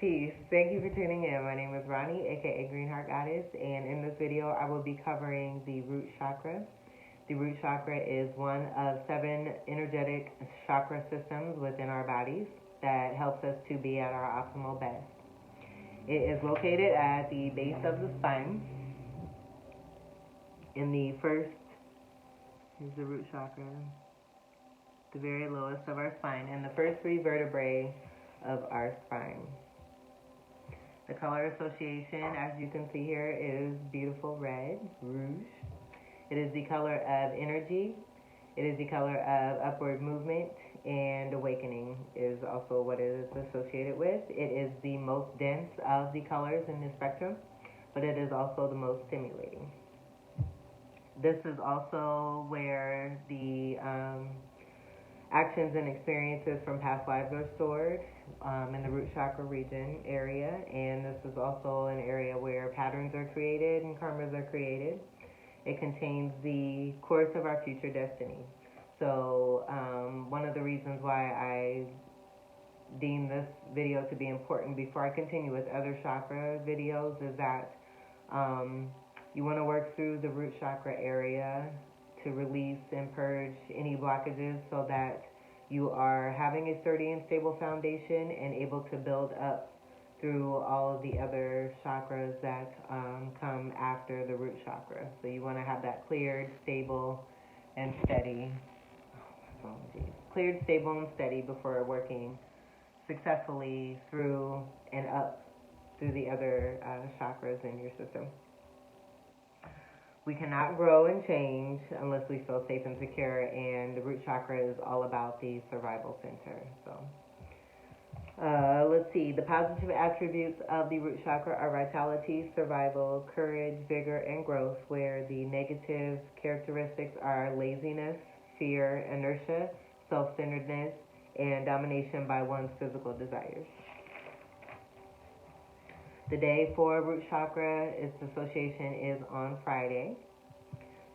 Peace. Thank you for tuning in. My name is Ronnie, aka Greenheart Goddess, and in this video I will be covering the root chakra. The root chakra is one of 7 energetic chakra systems within our bodies that helps us to be at our optimal best. It is located at the base of the spine. In the first is the root chakra, the very lowest of our spine, and the first 3 vertebrae of our spine. The color association, as you can see here, is beautiful red, rouge. It is the color of energy. It is the color of upward movement, and awakening is also what it is associated with. It is the most dense of the colors in the spectrum, but it is also the most stimulating. This is also where the actions and experiences from past lives are stored in the root chakra region area, and this is also an area where patterns are created and karmas are created. It contains the course of our future destiny. So one of the reasons why I deem this video to be important before I continue with other chakra videos is that you want to work through the root chakra area to release and purge any blockages so that you are having a sturdy and stable foundation and able to build up through all of the other chakras that come after the root chakra. So you want to have that cleared, stable, and steady. Cleared, stable, and steady before working successfully through and up through the other chakras in your system. We cannot grow and change unless we feel safe and secure, and the root chakra is all about the survival center. So, let's see. The positive attributes of the root chakra are vitality, survival, courage, vigor, and growth, where the negative characteristics are laziness, fear, inertia, self-centeredness, and domination by one's physical desires. The day for root chakra, its association is on Friday.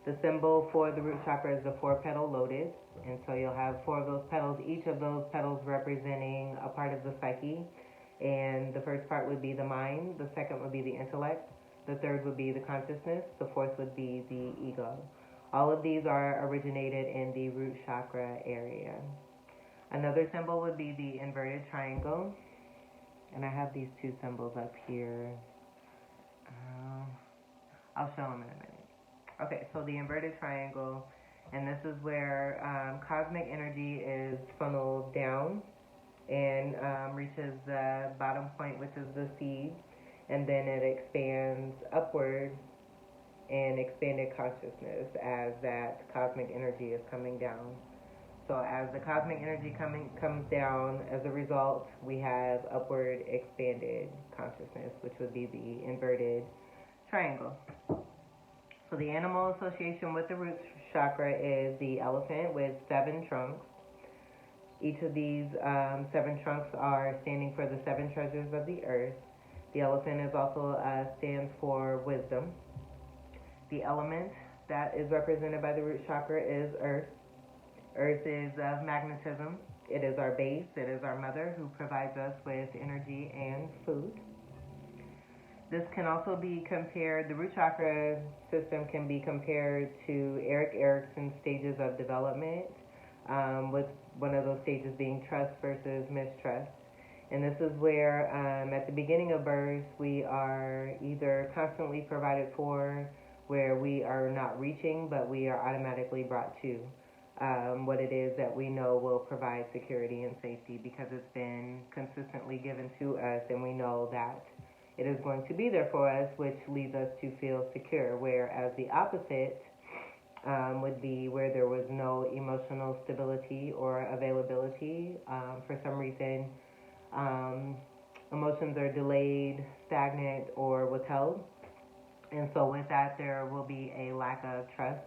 The symbol for the root chakra is the 4-petal lotus, and so you'll have 4 of those petals, each of those petals representing a part of the psyche. And the first part would be the mind, the second would be the intellect, the third would be the consciousness, the fourth would be the ego. All of these are originated in the root chakra area. Another symbol would be the inverted triangle. And I have these 2 symbols up here. I'll show them in a minute. Okay, so the inverted triangle, and this is where cosmic energy is funneled down and reaches the bottom point, which is the seed, and then it expands upward and expanded consciousness as that cosmic energy is coming down. So as the cosmic energy comes down, as a result, we have upward expanded consciousness, which would be the inverted triangle. So the animal association with the root chakra is the elephant with 7 trunks. Each of these 7 trunks are standing for the 7 treasures of the earth. The elephant is also stands for wisdom. The element that is represented by the root chakra is earth. Earth is of magnetism. It is our base. It is our mother who provides us with energy and food. This can also be compared, the root chakra system can be compared to Erik Erikson's stages of development, with one of those stages being trust versus mistrust. And this is where at the beginning of birth we are either constantly provided for, where we are not reaching, but we are automatically brought to. What it is that we know will provide security and safety because it's been consistently given to us, and we know that it is going to be there for us, which leads us to feel secure, whereas the opposite would be where there was no emotional stability or availability. For some reason, emotions are delayed, stagnant, or withheld, and so with that there will be a lack of trust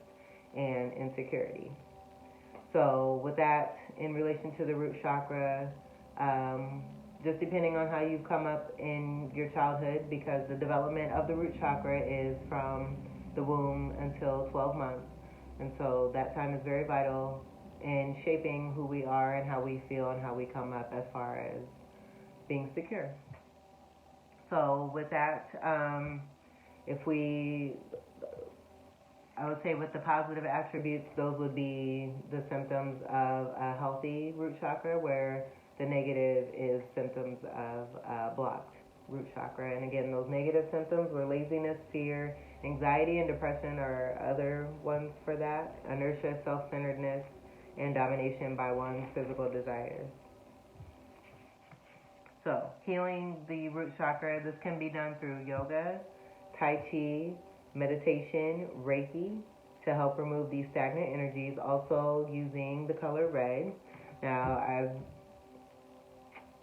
and insecurity. So with that, in relation to the root chakra, just depending on how you come up in your childhood, because the development of the root chakra is from the womb until 12 months. And so that time is very vital in shaping who we are and how we feel and how we come up as far as being secure. So with that, I would say with the positive attributes, those would be the symptoms of a healthy root chakra, where the negative is symptoms of blocked root chakra. And again, those negative symptoms were laziness, fear, anxiety, and depression are other ones for that. Inertia, self-centeredness, and domination by one's physical desires. So, healing the root chakra, this can be done through yoga, Tai Chi, meditation, Reiki, to help remove these stagnant energies, also using the color red. Now,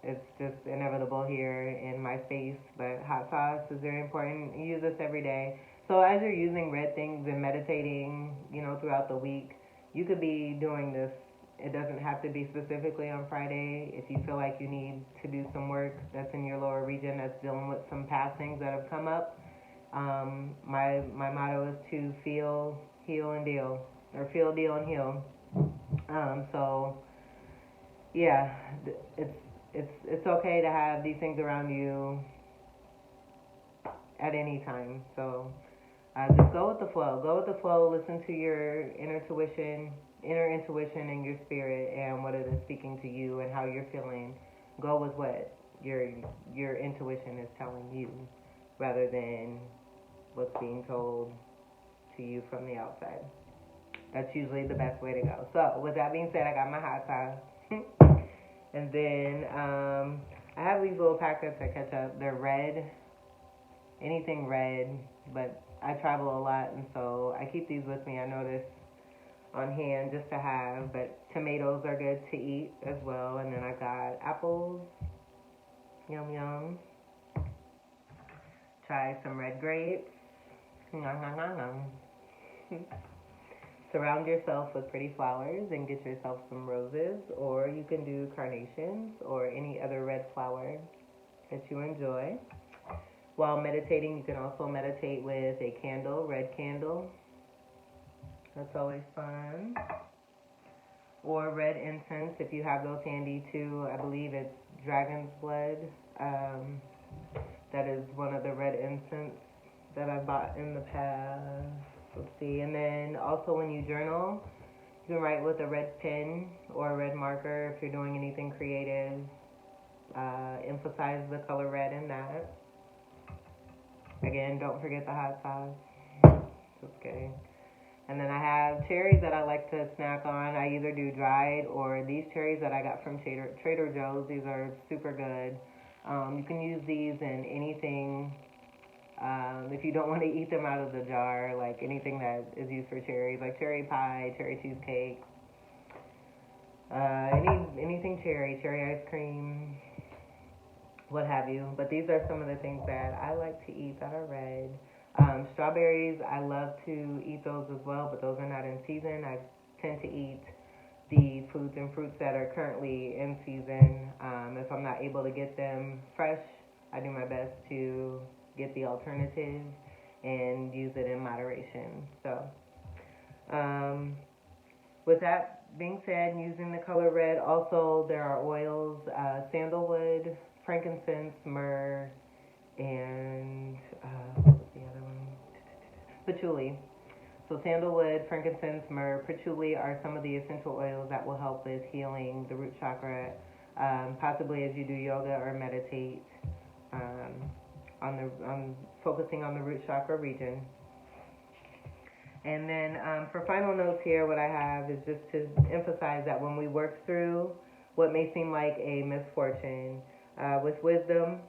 it's just inevitable here in my face, but hot sauce is very important. You use this every day. So as you're using red things and meditating, throughout the week, you could be doing this. It doesn't have to be specifically on Friday. If you feel like you need to do some work that's in your lower region, that's dealing with some past things that have come up, my motto is to feel, heal, and deal, or feel, deal, and heal. So yeah, it's okay to have these things around you at any time. So just go with the flow. Go with the flow. Listen to your inner intuition and your spirit and what it is speaking to you and how you're feeling. Go with what your intuition is telling you, rather than what's being told to you from the outside. That's usually the best way to go. So with that being said, I got my hot sauce. And then I have these little packets of ketchup. They're red, anything red, but I travel a lot, and so I keep these with me. I notice on hand just to have, but tomatoes are good to eat as well. And then I got apples, yum yum. Try some red grapes, nom nom nom nom. Surround yourself with pretty flowers and get yourself some roses, or you can do carnations or any other red flower that you enjoy. While meditating, you can also meditate with a candle, red candle. That's always fun. Or red incense, if you have those handy too. I believe it's dragon's blood. That is one of the red incense that I bought in the past. Let's see. And then also when you journal, you can write with a red pen or a red marker if you're doing anything creative. Emphasize the color red in that. Again, don't forget the hot sauce. Just kidding. And then I have cherries that I like to snack on. I either do dried or these cherries that I got from Trader Joe's. These are super good. You can use these in anything. If you don't want to eat them out of the jar, like anything that is used for cherries, like cherry pie, cherry cheesecake, anything cherry ice cream, what have you. But these are some of the things that I like to eat that are red. Strawberries, I love to eat those as well, but those are not in season. I tend to eat the foods and fruits that are currently in season. If I'm not able to get them fresh, I do my best to get the alternative and use it in moderation. So, with that being said, using the color red, also there are oils, sandalwood, frankincense, myrrh, and what was the other one? Patchouli. So sandalwood, frankincense, myrrh, patchouli are some of the essential oils that will help with healing the root chakra, possibly as you do yoga or meditate, on focusing on the root chakra region. And then for final notes here, what I have is just to emphasize that when we work through what may seem like a misfortune, with wisdom,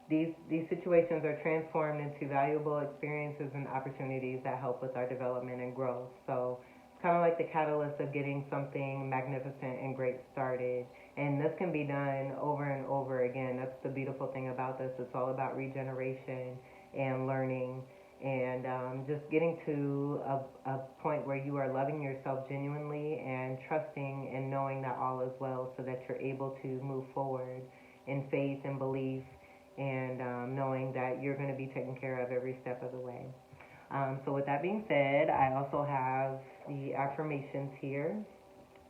these situations are transformed into valuable experiences and opportunities that help with our development and growth. So it's kind of like the catalyst of getting something magnificent and great started. And this can be done over and over again. That's the beautiful thing about this. It's all about regeneration and learning and just getting to a point where you are loving yourself genuinely and trusting and knowing that all is well, so that you're able to move forward in faith and belief, and knowing that you're going to be taken care of every step of the way. So with that being said, I also have the affirmations here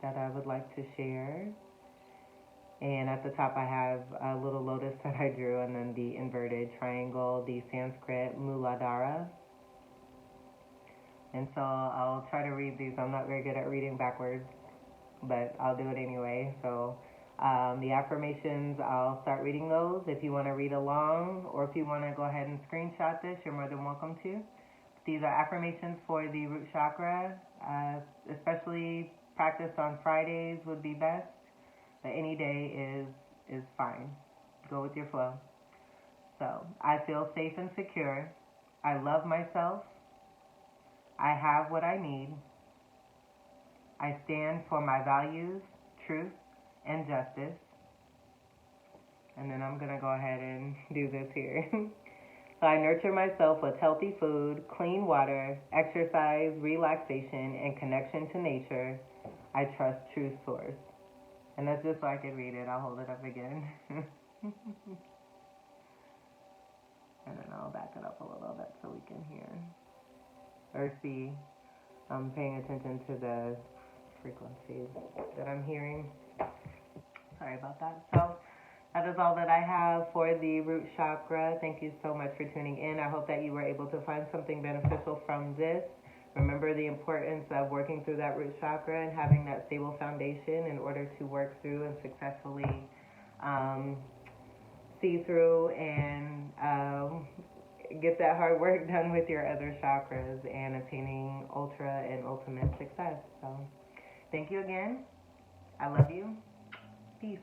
that I would like to share. And at the top I have a little lotus that I drew, and then the inverted triangle, the Sanskrit Muladhara. And so I'll try to read these. I'm not very good at reading backwards, but I'll do it anyway. So the affirmations, I'll start reading those. If you want to read along, or if you want to go ahead and screenshot this, you're more than welcome to. These are affirmations for the root chakra, especially practiced on Fridays would be best, but any day is fine. Go with your flow. So, I feel safe and secure. I love myself. I have what I need. I stand for my values, truth, and justice. And then I'm going to go ahead and do this here. So I nurture myself with healthy food, clean water, exercise, relaxation, and connection to nature. I trust true source. And that's just so I can read it. I'll hold it up again. And then I'll back it up a little bit so we can hear or see. I'm paying attention to the frequencies that I'm hearing. Sorry about that. So that is all that I have for the root chakra. Thank you so much for tuning in. I hope that you were able to find something beneficial from this. Remember the importance of working through that root chakra and having that stable foundation in order to work through and successfully see through and get that hard work done with your other chakras and attaining ultra and ultimate success. So thank you again. I love you. Peace.